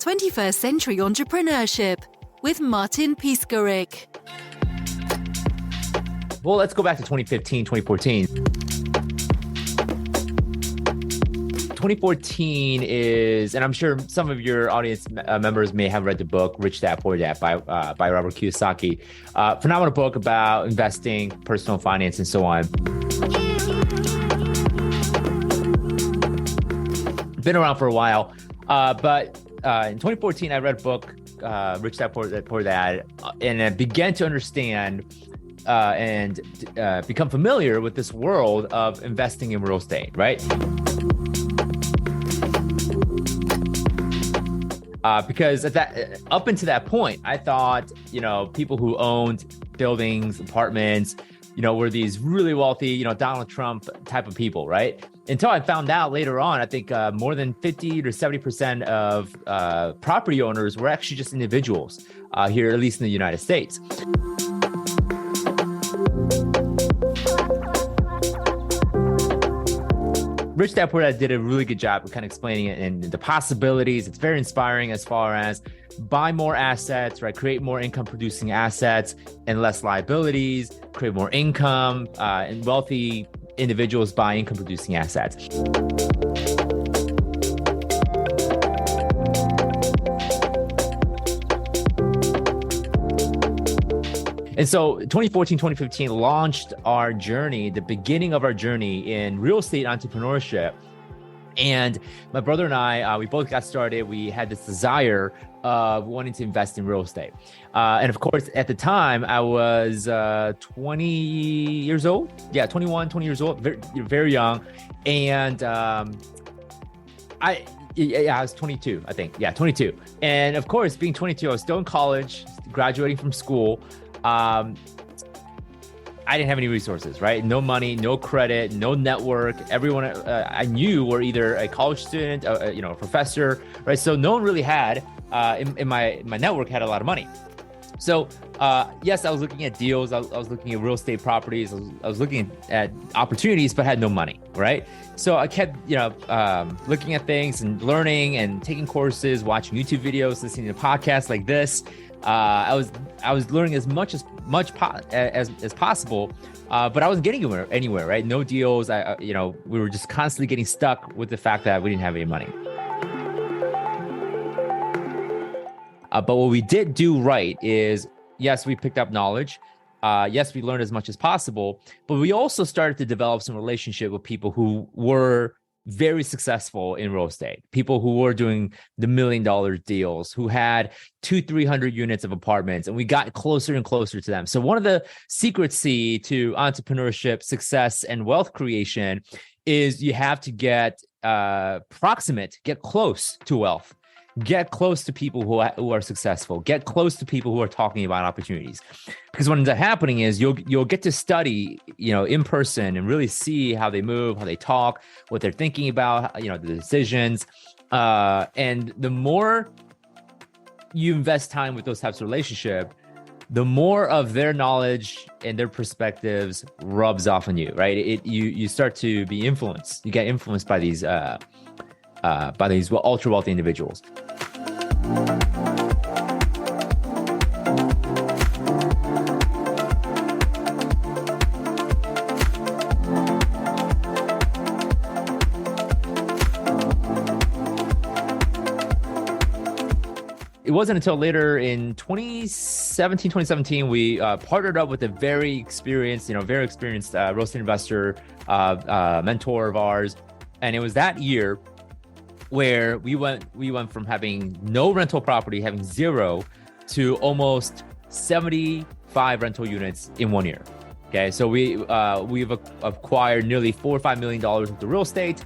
21st Century Entrepreneurship with Martin Piskarik. Well, let's go back to 2015, 2014. 2014 is, and I'm sure some of your audience members may have read the book Rich Dad Poor Dad by Robert Kiyosaki. Phenomenal book about investing, personal finance, and so on. Been around for a while, but in 2014, I read a book, Rich Dad Poor Dad, and I began to understand and become familiar with this world of investing in real estate, right? Because up until that point, I thought, people who owned buildings, apartments, were these really wealthy, Donald Trump type of people, right? Until I found out later on, I think more than 50 to 70% of property owners were actually just individuals here, at least in the United States. Rich Dad Poor Dad did a really good job of kind of explaining it and the possibilities. It's very inspiring as far as buy more assets, right? Create more income producing assets and less liabilities, create more income, and wealthy individuals buy income producing assets. And so 2014, 2015 launched our journey, the beginning of our journey in real estate entrepreneurship. And my brother and I, we both got started. We had this desire of wanting to invest in real estate. And of course, at the time, I was 20 years old. Yeah, 20 years old, very young. And I was 22, I think. Yeah, 22. And of course, being 22, I was still in college, graduating from school. I didn't have any resources, right? No money, no credit, no network. Everyone I knew were either a college student, a professor, right? So no one really had, in my network had a lot of money. So yes, I was looking at deals. I was looking at real estate properties. I was looking at opportunities, but had no money, right? So I kept, looking at things and learning and taking courses, watching YouTube videos, listening to podcasts like this. I was learning as much as possible, but I wasn't getting anywhere, right? No deals. We were just constantly getting stuck with the fact that we didn't have any money. But what we did do right is, yes, we picked up knowledge. Yes, we learned as much as possible, but we also started to develop some relationship with people who were very successful in real estate, people who were doing the $1 million deals, who had 200-300 units of apartments, and we got closer and closer to them. So one of the secrets to entrepreneurship, success, and wealth creation is you have to get get close to wealth. Get close to people who are successful. Get close to people who are talking about opportunities, because what ends up happening is you'll get to study, in person and really see how they move, how they talk, what they're thinking about, the decisions. And the more you invest time with those types of relationship, the more of their knowledge and their perspectives rubs off on you, right? You start to be influenced. You get influenced by these ultra wealthy individuals. It wasn't until later in 2017, we partnered up with a very experienced real estate investor, mentor of ours. And it was that year where we went from having no rental property, having zero, to almost 75 rental units in 1 year. Okay, so we've acquired nearly $4 or $5 million worth of real estate,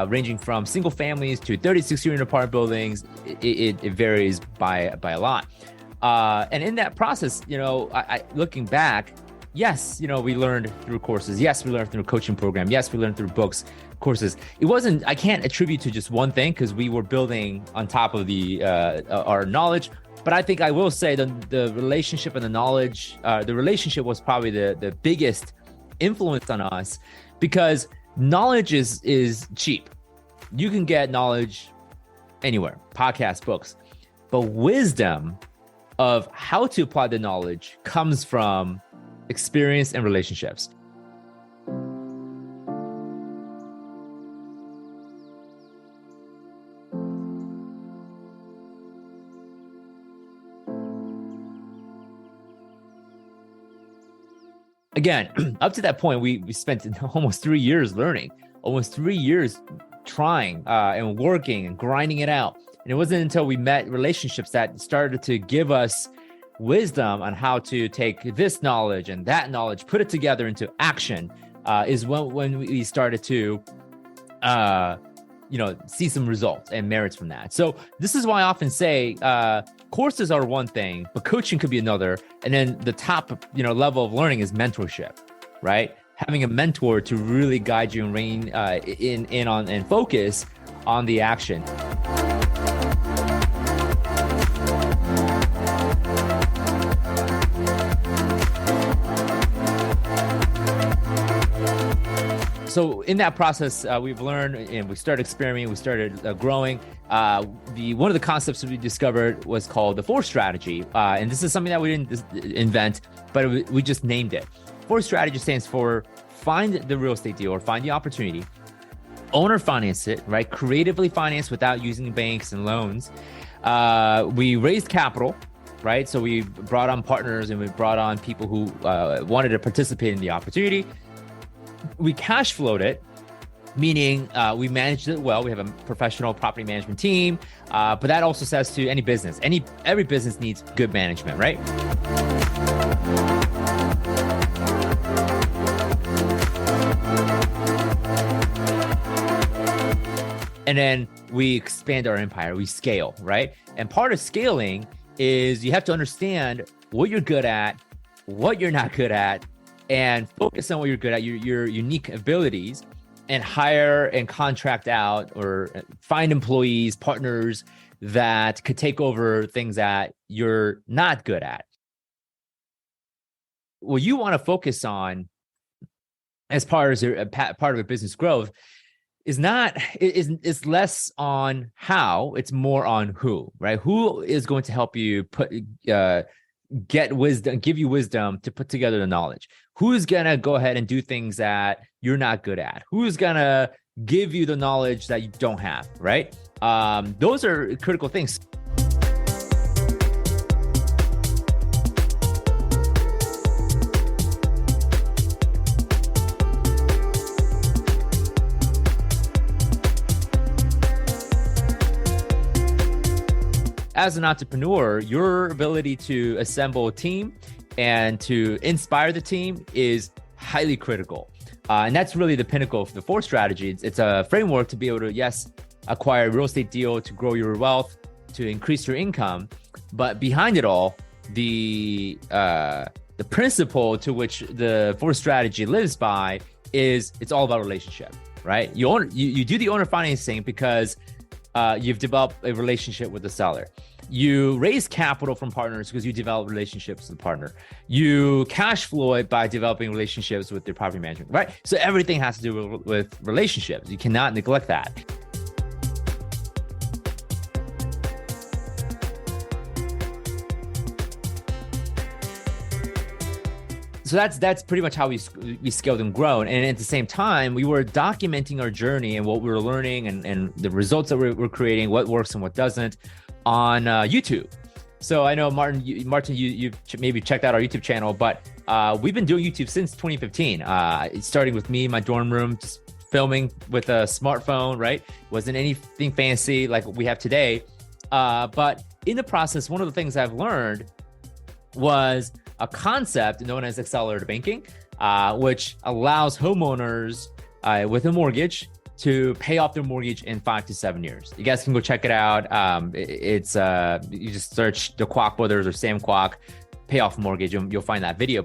ranging from single families to 36-unit apartment buildings. It varies by a lot. And in that process, looking back, yes, we learned through courses. Yes, we learned through a coaching program. Yes, we learned through books, courses. I can't attribute to just one thing, because we were building on top of our knowledge. But I think I will say the relationship and the knowledge, the relationship was probably the biggest influence on us, because knowledge is cheap. You can get knowledge anywhere, podcasts, books. but wisdom of how to apply the knowledge comes from experience and relationships. Again, up to that point, we spent almost 3 years learning, almost 3 years trying and working and grinding it out. And it wasn't until we met relationships that started to give us wisdom on how to take this knowledge and that knowledge, put it together into action, is when we started to see some results and merits from that. So this is why I often say courses are one thing, but coaching could be another. And then the top level of learning is mentorship, right? Having a mentor to really guide you and rein in on and focus on the action. So in that process, we've learned and we started experimenting, we started growing. One of the concepts that we discovered was called the FOUR strategy. And this is something that we didn't invent, but we just named it. FOUR strategy stands for find the real estate deal or find the opportunity, owner finance it, right? Creatively finance without using banks and loans. We raised capital, right? So we brought on partners and we brought on people who wanted to participate in the opportunity. We cash flowed it, meaning we managed it well. We have a professional property management team, but that also says to any business, every business needs good management, right? And then we expand our empire, we scale, right? And part of scaling is you have to understand what you're good at, what you're not good at, and focus on what you're good at, your unique abilities, and hire and contract out or find employees, partners that could take over things that you're not good at. What you want to focus on as part of your business growth is less on how, it's more on who, right? Who is going to help you get wisdom, give you wisdom to put together the knowledge? Who's gonna go ahead and do things that you're not good at? Who's gonna give you the knowledge that you don't have, right? Those are critical things. As an entrepreneur, your ability to assemble a team and to inspire the team is highly critical. And that's really the pinnacle of the FOUR strategy. It's a framework to be able to, yes, acquire a real estate deal, to grow your wealth, to increase your income. But behind it all, the principle to which the FOUR strategy lives by is it's all about relationship, right? You do the owner financing because you've developed a relationship with the seller. You raise capital from partners because you develop relationships with the partner. You cash flow it by developing relationships with your property management, right? So everything has to do with relationships. You cannot neglect that. So that's pretty much how we scaled and grown. And at the same time, we were documenting our journey and what we were learning and the results that we're creating, what works and what doesn't on YouTube. So I know Martin, you've maybe checked out our YouTube channel, but we've been doing YouTube since 2015. Starting with me in my dorm room, just filming with a smartphone, right? Wasn't anything fancy like we have today. But in the process, one of the things I've learned was a concept known as accelerated banking, which allows homeowners with a mortgage to pay off their mortgage in 5 to 7 years. You guys can go check it out. It's you just search the Kwak brothers or Sam Kwak, pay off mortgage, and you'll find that video.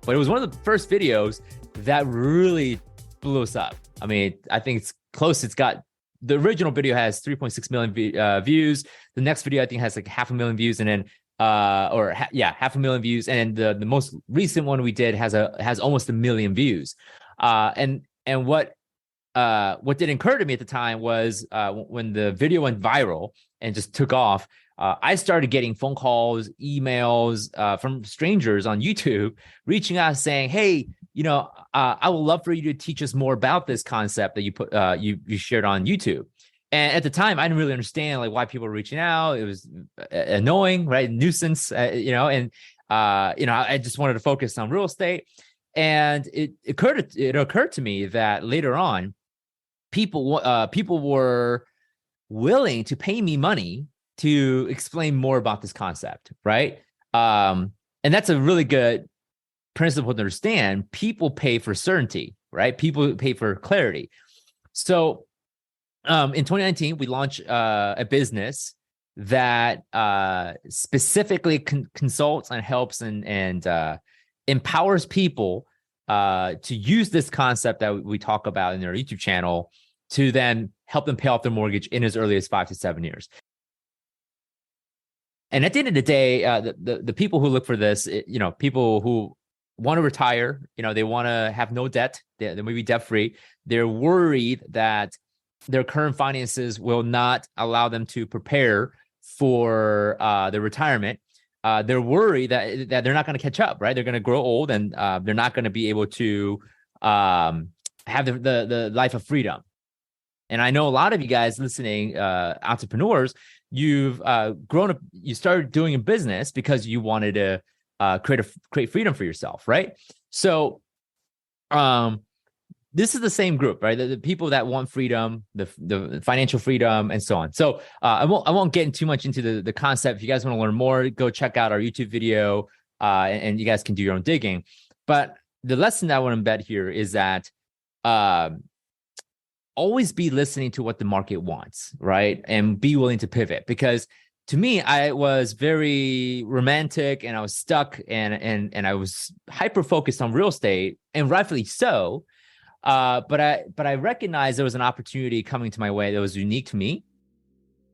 But it was one of the first videos that really blew us up. I mean, I think it's close. It's got, the original video has 3.6 million views. The next video I think has like 500,000 views, and then 500,000 views. And the most recent one we did has almost 1 million views. And what didn't occur to me at the time was when the video went viral and just took off, I started getting phone calls, emails from strangers on YouTube reaching out saying, "Hey, I would love for you to teach us more about this concept that you shared on YouTube." And at the time, I didn't really understand like why people were reaching out. It was annoying, right? Nuisance, and I just wanted to focus on real estate. And it occurred to me that later on, people were willing to pay me money to explain more about this concept, right? And that's a really good principle to understand. People pay for certainty, right? People pay for clarity. So in 2019, we launched a business that specifically consults and helps and empowers people to use this concept that we talk about in our YouTube channel to then help them pay off their mortgage in as early as 5 to 7 years. And at the end of the day, the people who look for this, people who want to retire, they want to have no debt, they may be debt free. They're worried that their current finances will not allow them to prepare for their retirement. They're worried that they're not going to catch up, right? They're going to grow old and they're not going to be able to have the life of freedom. And I know a lot of you guys listening, entrepreneurs, you've grown up, you started doing a business because you wanted to create freedom for yourself, right? So this is the same group, right? The people that want freedom, the financial freedom, and so on. So I won't get too much into the concept. If you guys want to learn more, go check out our YouTube video, and you guys can do your own digging. But the lesson that I want to embed here is that always be listening to what the market wants, right? And be willing to pivot. Because to me, I was very romantic and I was stuck and I was hyper focused on real estate, and rightfully so. But I recognized there was an opportunity coming to my way that was unique to me.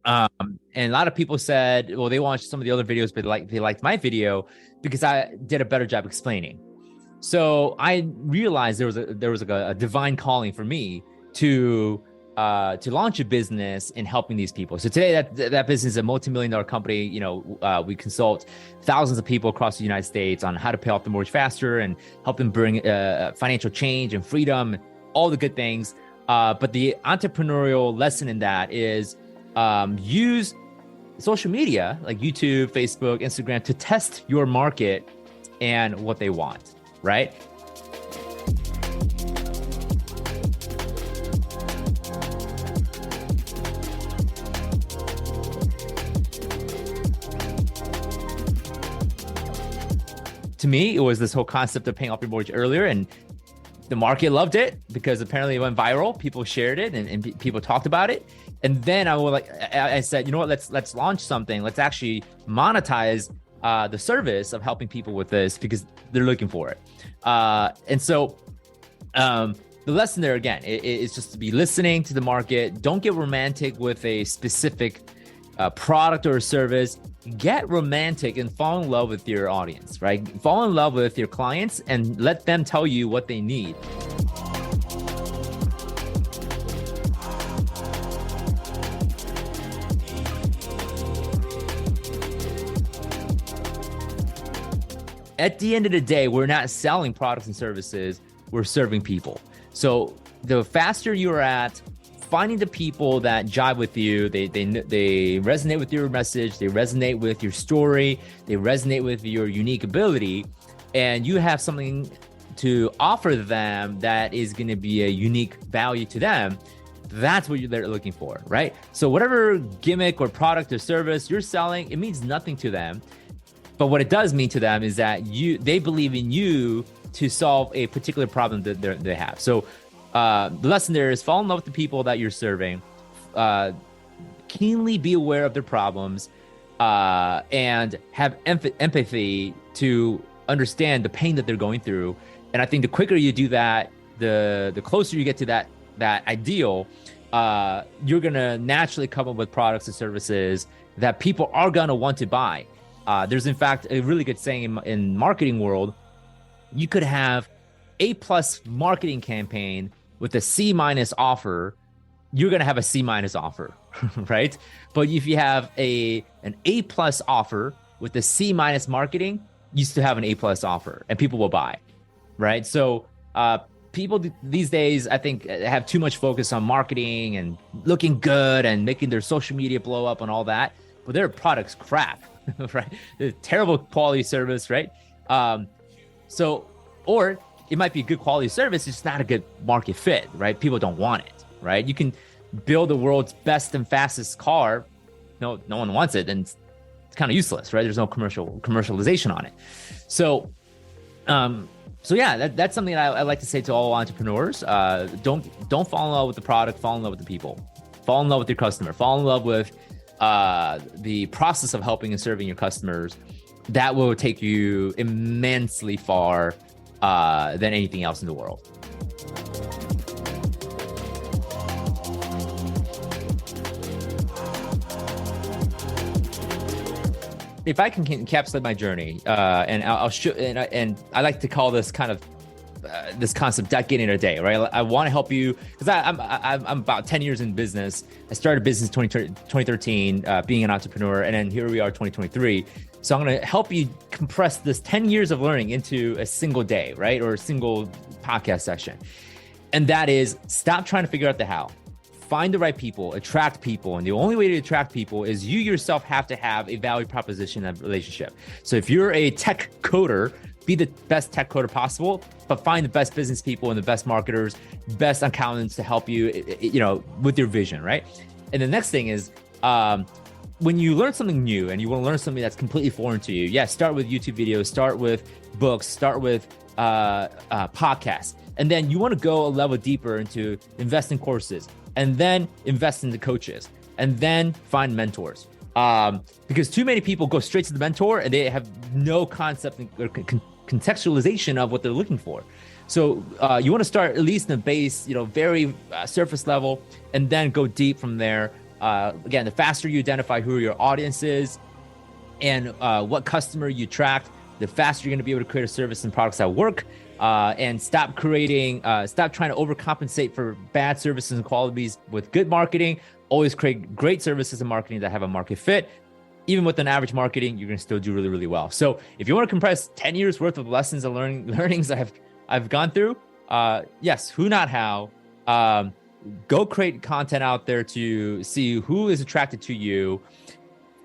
And a lot of people said, well, they watched some of the other videos, but they liked my video because I did a better job explaining. So I realized there was a divine calling for me to launch a business in helping these people. So today that business is a multimillion-dollar company. We consult thousands of people across the United States on how to pay off the mortgage faster and help them bring financial change and freedom, all the good things. But the entrepreneurial lesson in that is use social media like YouTube, Facebook, Instagram to test your market and what they want, right? To me, it was this whole concept of paying off your mortgage earlier, and the market loved it because apparently it went viral. People shared it and people talked about it. And then I said, you know what, let's launch something. Let's actually monetize the service of helping people with this because they're looking for it. And so the lesson there again is just to be listening to the market. Don't get romantic with a specific product or service. Get romantic and fall in love with your audience, right? Fall in love with your clients and let them tell you what they need. At the end of the day, we're not selling products and services, we're serving people. So the faster you're at finding the people that jive with you, they resonate with your message, they resonate with your story, they resonate with your unique ability, and you have something to offer them that is going to be a unique value to them, that's what they're looking for, right? So whatever gimmick or product or service you're selling, it means nothing to them. But what it does mean to them is that they believe in you to solve a particular problem that they have. So the lesson there is fall in love with the people that you're serving, keenly be aware of their problems, and have empathy to understand the pain that they're going through. And I think the quicker you do that, the closer you get to that ideal, you're going to naturally come up with products and services that people are going to want to buy. There's in fact a really good saying in marketing world. You could have A plus marketing campaign with a C minus offer, you're going to have a C minus offer, right? But if you have an A plus offer with a C minus marketing, you still have an A plus offer and people will buy, right? So people these days, I think, have too much focus on marketing and looking good and making their social media blow up and all that, but their product's crap, right? They're terrible quality service, right? Or it might be good quality service, it's not a good market fit, right? People don't want it, right? You can build the world's best and fastest car, no one wants it, and it's kind of useless, right? There's no commercialization on it. So yeah, that's something that I like to say to all entrepreneurs. Don't fall in love with the product, fall in love with the people, fall in love with your customer, fall in love with the process of helping and serving your customers. That will take you immensely far than anything else in the world. If I can encapsulate my journey, and I'll show, and I like to call this kind of this concept decade in a day, right? I want to help you because I'm about 10 years in business. I started business in 2013, being an entrepreneur, and then here we are, 2023. So I'm going to help you compress this 10 years of learning into a single day, right? Or a single podcast session. And that is, stop trying to figure out the how. Find the right people, attract people. And the only way to attract people is you yourself have to have a value proposition and relationship. So if you're a tech coder, be the best tech coder possible, but find the best business people and the best marketers, best accountants to help you, with your vision, right? And the next thing is, when you learn something new and you want to learn something that's completely foreign to you, start with YouTube videos, start with books, start with podcasts. And then you want to go a level deeper into invest in courses, and then invest in the coaches, and then find mentors. Because too many people go straight to the mentor and they have no concept or contextualization of what they're looking for. So you want to start at least in the base, very surface level, and then go deep from there. Again, the faster you identify who your audience is and what customer you attract, the faster you're going to be able to create a service and products that work. And stop trying to overcompensate for bad services and qualities with good marketing. Always create great services and marketing that have a market fit. Even with an average marketing, you're going to still do really, really well. So if you want to compress 10 years worth of lessons and learnings I've gone through, yes, who not how, go create content out there to see who is attracted to you,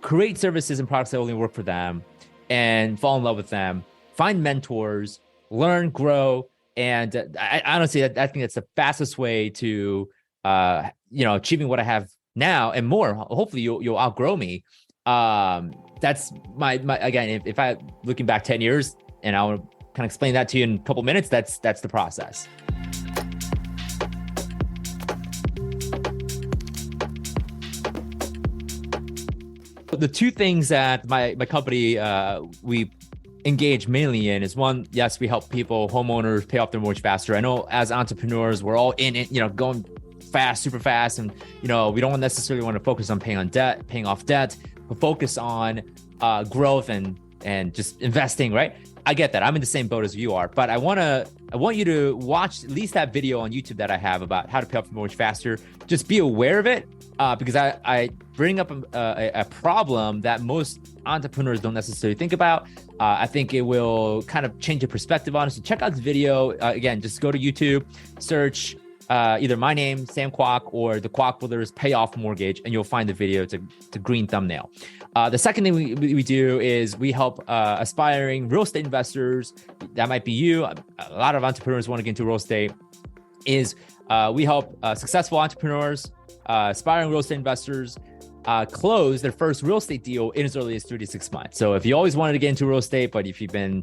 create services and products that only work for them, and fall in love with them. Find mentors, learn, grow, and I honestly, I think that's the fastest way to achieving what I have now and more. Hopefully, you'll outgrow me. That's my again. If I looking back 10 years, and I'll kind of explain that to you in a couple minutes. That's the process. The two things that my company we engage mainly in is, one, yes, we help people, homeowners, pay off their mortgage faster. I know as entrepreneurs, we're all in it, going fast, super fast, and we don't necessarily want to focus on paying off debt, but focus on growth and just investing, right? I get that. I'm in the same boat as you are, but I want you to watch at least that video on YouTube that I have about how to pay off your mortgage faster. Just be aware of it, because I bring up a problem that most entrepreneurs don't necessarily think about. I think it will kind of change your perspective on it. So check out this video. Again, just go to YouTube, search either my name, Sam Kwak, or the Kwak Brothers Pay Off Mortgage, and you'll find the video to green thumbnail. The second thing we do is we help aspiring real estate investors. That might be you. A lot of entrepreneurs want to get into real estate. We help successful entrepreneurs, aspiring real estate investors, close their first real estate deal in as early as 3 to 6 months. So if you always wanted to get into real estate, but if you've been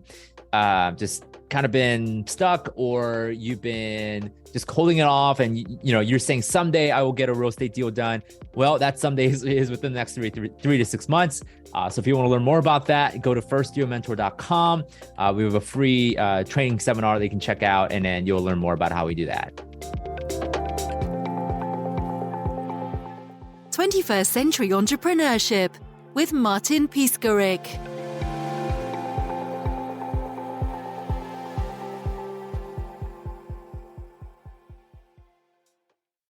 just kind of been stuck, or you've been just holding it off, and you're saying someday I will get a real estate deal done, well, that someday is within the next 3 to 6 months. So if you want to learn more about that, go to firstdealmentor.com. We have a free training seminar that you can check out, and then you'll learn more about how we do that. 21st Century Entrepreneurship with Martin Piskarik.